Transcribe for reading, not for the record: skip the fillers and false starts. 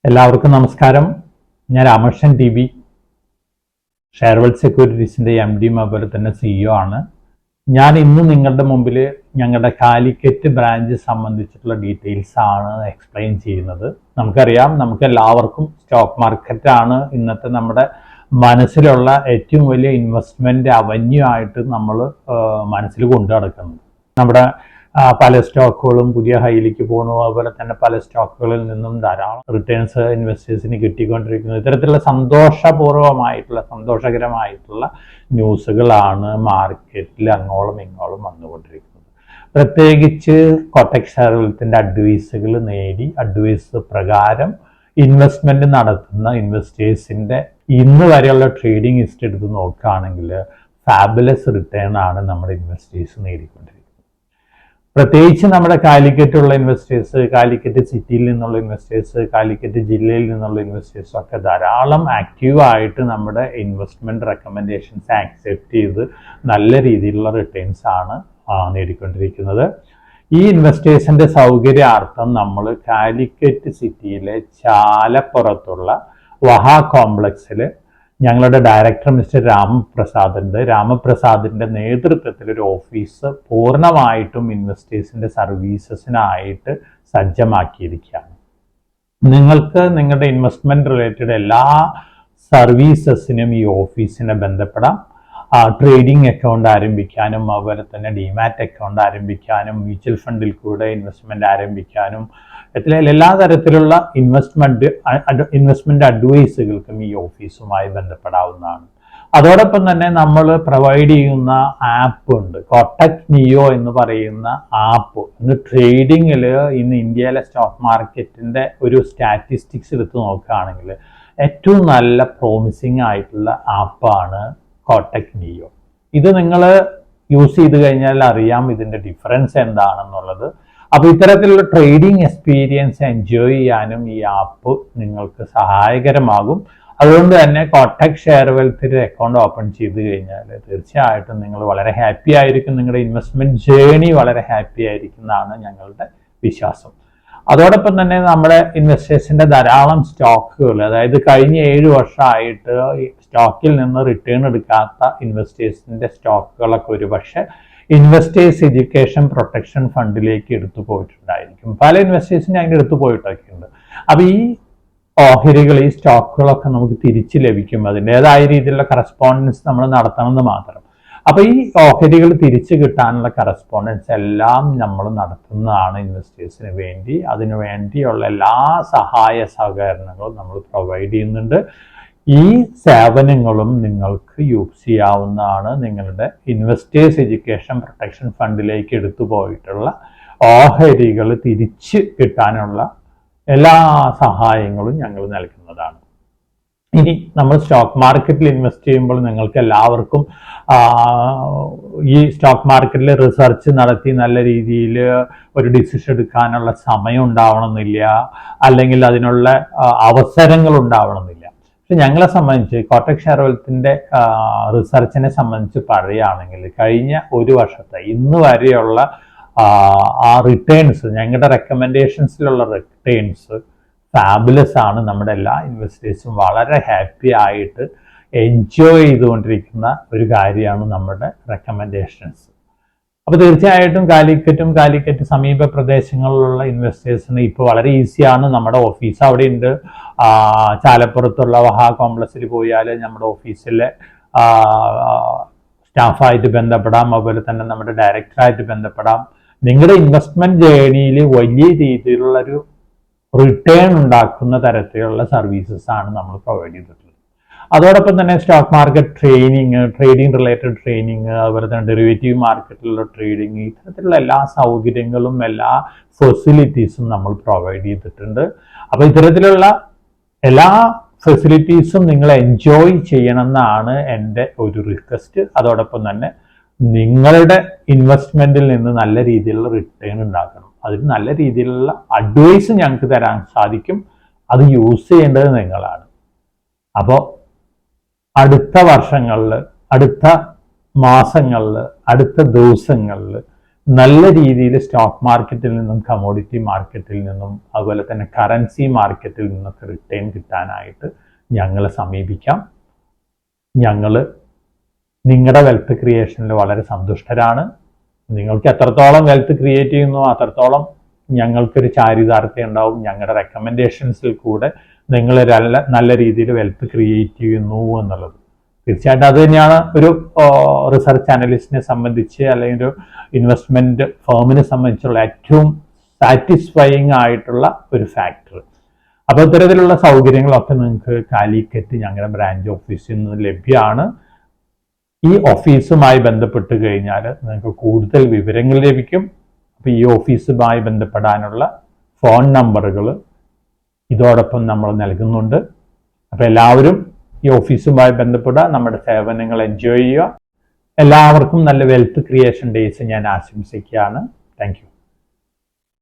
എല്ലാവർക്കും നമസ്കാരം. ഞാൻ രാമകൃഷ്ണൻ ടി വി, ഷെയർവെൽ സെക്യൂരിറ്റീസിൻ്റെ MD അതുപോലെ തന്നെ CEO ആണ്. ഞാൻ ഇന്ന് നിങ്ങളുടെ മുമ്പിൽ ഞങ്ങളുടെ കാലിക്കറ്റ് ബ്രാഞ്ച് സംബന്ധിച്ചിട്ടുള്ള ഡീറ്റെയിൽസ് ആണ് എക്സ്പ്ലെയിൻ ചെയ്യുന്നത്. നമുക്കറിയാം, നമുക്ക് എല്ലാവർക്കും സ്റ്റോക്ക് മാർക്കറ്റാണ് ഇന്നത്തെ നമ്മുടെ മനസ്സിലുള്ള ഏറ്റവും വലിയ ഇൻവെസ്റ്റ്മെൻറ്റ് അവന്യൂ ആയിട്ട് നമ്മൾ മനസ്സിൽ കൊണ്ടു നടക്കുന്നത്. നമ്മുടെ പല സ്റ്റോക്കുകളും പുതിയ ഹൈയിലേക്ക് പോകുന്നു. അതുപോലെ തന്നെ പല സ്റ്റോക്കുകളിൽ നിന്നും ധാരാളം റിട്ടേൺസ് ഇൻവെസ്റ്റേഴ്സിന് കിട്ടിക്കൊണ്ടിരിക്കുന്നു. ഇത്തരത്തിലുള്ള സന്തോഷകരമായിട്ടുള്ള ന്യൂസുകളാണ് മാർക്കറ്റിൽ അങ്ങോളം ഇങ്ങോളം വന്നുകൊണ്ടിരിക്കുന്നത്. പ്രത്യേകിച്ച് കോട്ടക് ഷെയർവെൽത്തിൻ്റെ അഡ്വൈസ് പ്രകാരം ഇൻവെസ്റ്റ്മെൻറ്റ് നടത്തുന്ന ഇൻവെസ്റ്റേഴ്സിൻ്റെ ഇന്ന് വരെയുള്ള ട്രേഡിംഗ് ഹിസ്റ്ററി എടുത്ത് നോക്കുകയാണെങ്കിൽ ഫാബുലസ് റിട്ടേൺ ആണ് നമ്മുടെ ഇൻവെസ്റ്റേഴ്സ് നേടിക്കൊണ്ടിരിക്കുന്നത്. പ്രത്യേകിച്ച് നമ്മുടെ കാലിക്കറ്റുള്ള ഇൻവെസ്റ്റേഴ്സ്, കാലിക്കറ്റ് സിറ്റിയിൽ നിന്നുള്ള ഇൻവെസ്റ്റേഴ്സ്, കാലിക്കറ്റ് ജില്ലയിൽ നിന്നുള്ള ഇൻവെസ്റ്റേഴ്സും ഒക്കെ ധാരാളം ആക്റ്റീവായിട്ട് നമ്മുടെ ഇൻവെസ്റ്റ്മെൻറ്റ് റെക്കമെൻഡേഷൻസ് ആക്സെപ്റ്റ് ചെയ്ത് നല്ല രീതിയിലുള്ള റിട്ടേൺസ് ആണ് നേടിക്കൊണ്ടിരിക്കുന്നത്. ഈ ഇൻവെസ്റ്റേഴ്സിൻ്റെ സൗകര്യാർത്ഥം നമ്മൾ കാലിക്കറ്റ് സിറ്റിയിലെ ചാലപ്പുറത്തുള്ള വഹാ കോംപ്ലക്സിൽ ഞങ്ങളുടെ ഡയറക്ടർ മിസ്റ്റർ രാമപ്രസാദിൻ്റെ നേതൃത്വത്തിൽ ഒരു ഓഫീസ് പൂർണ്ണമായിട്ടും ഇൻവെസ്റ്റേഴ്സിൻ്റെ സർവീസസിനായിട്ട് സജ്ജമാക്കിയിരിക്കുകയാണ്. നിങ്ങൾക്ക് നിങ്ങളുടെ ഇൻവെസ്റ്റ്മെൻറ്റ് റിലേറ്റഡ് എല്ലാ സർവീസസിനും ഈ ഓഫീസിനെ ബന്ധപ്പെടാം. ട്രേഡിംഗ് അക്കൗണ്ട് ആരംഭിക്കാനും അതുപോലെ തന്നെ ഡിമാറ്റ് അക്കൗണ്ട് ആരംഭിക്കാനും മ്യൂച്വൽ ഫണ്ടിൽ കൂടെ ഇൻവെസ്റ്റ്മെൻറ്റ് ആരംഭിക്കാനും എല്ലാ തരത്തിലുള്ള ഇൻവെസ്റ്റ്മെൻറ്റ് അഡ്വൈസുകൾക്കും ഈ ഓഫീസുമായി ബന്ധപ്പെടാവുന്നതാണ്. അതോടൊപ്പം തന്നെ നമ്മൾ പ്രൊവൈഡ് ചെയ്യുന്ന ആപ്പ് ഉണ്ട്, കോട്ടക് നിയോ എന്ന് പറയുന്ന ആപ്പ്. ഇന്ന് ട്രേഡിങ്ങിൽ ഇന്ന് ഇന്ത്യയിലെ സ്റ്റോക്ക് മാർക്കറ്റിൻ്റെ ഒരു സ്റ്റാറ്റിസ്റ്റിക്സ് എടുത്ത് നോക്കുകയാണെങ്കിൽ ഏറ്റവും നല്ല പ്രോമിസിങ് ആയിട്ടുള്ള ആപ്പാണ് കോട്ടക് നിയോ. ഇത് നിങ്ങൾ യൂസ് ചെയ്ത് കഴിഞ്ഞാൽ അറിയാം ഇതിൻ്റെ ഡിഫറൻസ് എന്താണെന്നുള്ളത്. അപ്പോൾ ഇത്തരത്തിലുള്ള ട്രേഡിംഗ് എക്സ്പീരിയൻസ് എൻജോയ് ചെയ്യാനും ഈ ആപ്പ് നിങ്ങൾക്ക് സഹായകരമാകും. അതുകൊണ്ട് തന്നെ കോട്ടക് ഷെയർവെൽത്തിൽ അക്കൗണ്ട് ഓപ്പൺ ചെയ്ത് കഴിഞ്ഞാൽ തീർച്ചയായിട്ടും നിങ്ങൾ വളരെ ഹാപ്പി ആയിരിക്കും. നിങ്ങളുടെ ഇൻവെസ്റ്റ്മെൻറ്റ് ജേണി വളരെ ഹാപ്പി ആയിരിക്കുന്നതാണ് ഞങ്ങളുടെ വിശ്വാസം. അതോടൊപ്പം തന്നെ നമ്മുടെ ഇൻവെസ്റ്റേഴ്സിൻ്റെ ധാരാളം സ്റ്റോക്കുകൾ, അതായത് കഴിഞ്ഞ 7 വർഷമായിട്ട് സ്റ്റോക്കിൽ നിന്ന് റിട്ടേൺ എടുക്കാത്ത ഇൻവെസ്റ്റേഴ്സിൻ്റെ സ്റ്റോക്കുകളൊക്കെ ഒരുപക്ഷെ ഇൻവെസ്റ്റേഴ്സ് എഡ്യൂക്കേഷൻ പ്രൊട്ടക്ഷൻ ഫണ്ടിലേക്ക് എടുത്തു പോയിട്ടുണ്ടായിരിക്കും. പല ഇൻവെസ്റ്റേഴ്സിനെ അതിൻ്റെ എടുത്തു പോയിട്ടൊക്കെ ഉണ്ട്. അപ്പോൾ ഈ ഓഹരികൾ, ഈ സ്റ്റോക്കുകളൊക്കെ നമുക്ക് തിരിച്ച് ലഭിക്കും. അതിൻ്റെതായ രീതിയിലുള്ള കറസ്പോണ്ടൻസ് നമ്മൾ നടത്തണമെന്ന് മാത്രം. അപ്പോൾ ഈ ഓഹരികൾ തിരിച്ചു കിട്ടാനുള്ള കറസ്പോണ്ടൻസ് എല്ലാം നമ്മൾ നടത്തുന്നതാണ് ഇൻവെസ്റ്റേഴ്സിന് വേണ്ടി. അതിനു വേണ്ടിയുള്ള എല്ലാ സഹായ സഹകരണങ്ങളും നമ്മൾ പ്രൊവൈഡ് ചെയ്യുന്നുണ്ട്. ഈ സേവനങ്ങളും നിങ്ങൾക്ക് യൂസ് ചെയ്യാവുന്നതാണ്. നിങ്ങളുടെ ഇൻവെസ്റ്റേഴ്സ് എഡ്യൂക്കേഷൻ പ്രൊട്ടക്ഷൻ ഫണ്ടിലേക്ക് എടുത്തു പോയിട്ടുള്ള ഓഹരികൾ തിരിച്ച് കിട്ടാനുള്ള എല്ലാ സഹായങ്ങളും ഞങ്ങൾ നൽകുന്നതാണ്. ഇനി നമ്മൾ സ്റ്റോക്ക് മാർക്കറ്റിൽ ഇൻവെസ്റ്റ് ചെയ്യുമ്പോൾ നിങ്ങൾക്ക് എല്ലാവർക്കും ഈ സ്റ്റോക്ക് മാർക്കറ്റിൽ റിസർച്ച് നടത്തി നല്ല രീതിയിൽ ഒരു ഡിസിഷൻ എടുക്കാനുള്ള സമയം ഉണ്ടാവണമെന്നില്ല, അല്ലെങ്കിൽ അതിനുള്ള അവസരങ്ങൾ ഉണ്ടാവണമെന്നില്ല. പക്ഷെ ഞങ്ങളെ സംബന്ധിച്ച് കോട്ടക് ഷെയർവെൽത്തിൻ്റെ റിസർച്ചിനെ സംബന്ധിച്ച് പറയുകയാണെങ്കിൽ കഴിഞ്ഞ 1 വർഷത്തെ ഇന്ന് വരെയുള്ള ആ റിട്ടേൺസ്, ഞങ്ങളുടെ റെക്കമെൻഡേഷൻസിലുള്ള റിട്ടേൺസ് ഫാബുലസ് ആണ്. നമ്മുടെ എല്ലാ ഇൻവെസ്റ്റേഴ്സും വളരെ ഹാപ്പി ആയിട്ട് എൻജോയ് ചെയ്തുകൊണ്ടിരിക്കുന്ന ഒരു കാര്യമാണ് നമ്മുടെ റെക്കമെൻഡേഷൻസ്. അപ്പോൾ തീർച്ചയായിട്ടും കാലിക്കറ്റ് സമീപ പ്രദേശങ്ങളിലുള്ള ഇൻവെസ്റ്റേഴ്സിന് ഇപ്പോൾ വളരെ ഈസിയാണ്. നമ്മുടെ ഓഫീസ് അവിടെ ഉണ്ട്. ചാലപ്പുറത്തുള്ള വഹാ കോംപ്ലക്സിൽ പോയാൽ നമ്മുടെ ഓഫീസിലെ സ്റ്റാഫായിട്ട് ബന്ധപ്പെടാം, അതുപോലെ തന്നെ നമ്മുടെ ഡയറക്ടറായിട്ട് ബന്ധപ്പെടാം. നിങ്ങളുടെ ഇൻവെസ്റ്റ്മെൻറ്റ് ജേണിയിൽ വലിയ രീതിയിലുള്ളൊരു റിട്ടേൺ ഉണ്ടാക്കുന്ന തരത്തിലുള്ള സർവീസസ് ആണ് നമ്മൾ പ്രൊവൈഡ് ചെയ്തിട്ടുള്ളത്. അതോടൊപ്പം തന്നെ stock market trading related training, അതുപോലെ തന്നെ ഡെറിവേറ്റീവ് മാർക്കറ്റിലുള്ള ട്രേഡിങ്, ഇത്തരത്തിലുള്ള എല്ലാ സൗകര്യങ്ങളും എല്ലാ ഫെസിലിറ്റീസും നമ്മൾ പ്രൊവൈഡ് ചെയ്തിട്ടുണ്ട്. അപ്പോൾ ഇത്തരത്തിലുള്ള എല്ലാ ഫെസിലിറ്റീസും നിങ്ങൾ എൻജോയ് ചെയ്യണമെന്നാണ് എൻ്റെ ഒരു റിക്വസ്റ്റ്. അതോടൊപ്പം തന്നെ നിങ്ങളുടെ ഇൻവെസ്റ്റ്മെൻറ്റിൽ നിന്ന് നല്ല രീതിയിലുള്ള റിട്ടേൺ ഉണ്ടാക്കണം. അതിന് നല്ല രീതിയിലുള്ള അഡ്വൈസ് ഞങ്ങൾക്ക് തരാൻ സാധിക്കും. അത് യൂസ് ചെയ്യേണ്ടത് നിങ്ങളാണ്. അപ്പോൾ അടുത്ത വർഷങ്ങളിൽ, അടുത്ത മാസങ്ങളിൽ, അടുത്ത ദിവസങ്ങളിൽ നല്ല രീതിയിൽ സ്റ്റോക്ക് മാർക്കറ്റിൽ നിന്നും കമോഡിറ്റി മാർക്കറ്റിൽ നിന്നും അതുപോലെ തന്നെ കറൻസി മാർക്കറ്റിൽ നിന്നൊക്കെ റിട്ടേൺ കിട്ടാനായിട്ട് ഞങ്ങളെ സമീപിക്കാം. ഞങ്ങൾ നിങ്ങളുടെ വെൽത്ത് ക്രിയേഷനിൽ വളരെ സന്തുഷ്ടരാണ്. നിങ്ങൾക്ക് എത്രത്തോളം വെൽത്ത് ക്രിയേറ്റ് ചെയ്യുന്നു അത്രത്തോളം ഞങ്ങൾക്കൊരു ചാരിതാർത്ഥ്യം ഉണ്ടാവും. ഞങ്ങളുടെ റെക്കമെൻഡേഷൻസിൽ കൂടെ നിങ്ങൾ നല്ല രീതിയിൽ വെൽത്ത് ക്രിയേറ്റ് ചെയ്യുന്നു എന്നുള്ളത് തീർച്ചയായിട്ടും അത് തന്നെയാണ് ഒരു റിസർച്ച് അനലിസ്റ്റിനെ സംബന്ധിച്ച് അല്ലെങ്കിൽ ഒരു ഇൻവെസ്റ്റ്മെന്റ് ഫേമിനെ സംബന്ധിച്ചുള്ള ഏറ്റവും സാറ്റിസ്ഫൈയിങ് ആയിട്ടുള്ള ഒരു ഫാക്ടർ. അപ്പോൾ ഇത്തരത്തിലുള്ള സൗകര്യങ്ങളൊക്കെ നിങ്ങൾക്ക് കാലിക്കറ്റ് ഞങ്ങളുടെ ബ്രാഞ്ച് ഓഫീസിൽ നിന്ന് ലഭ്യമാണ്. ഈ ഓഫീസുമായി ബന്ധപ്പെട്ട് കഴിഞ്ഞാൽ നിങ്ങൾക്ക് കൂടുതൽ വിവരങ്ങൾ ലഭിക്കും. അപ്പോൾ ഈ ഓഫീസുമായി ബന്ധപ്പെടാനുള്ള ഫോൺ നമ്പറുകൾ ഇതോടൊപ്പം നമ്മൾ നൽകുന്നുണ്ട്. അപ്പോൾ എല്ലാവരും ഈ ഓഫീസുമായി ബന്ധപ്പെടുക, നമ്മുടെ സേവനങ്ങൾ എൻജോയ് ചെയ്യുക. എല്ലാവർക്കും നല്ല വെൽത്ത് ക്രിയേഷൻ ഡേയ്സ് ഞാൻ ആശംസിക്കുകയാണ്. Thank you.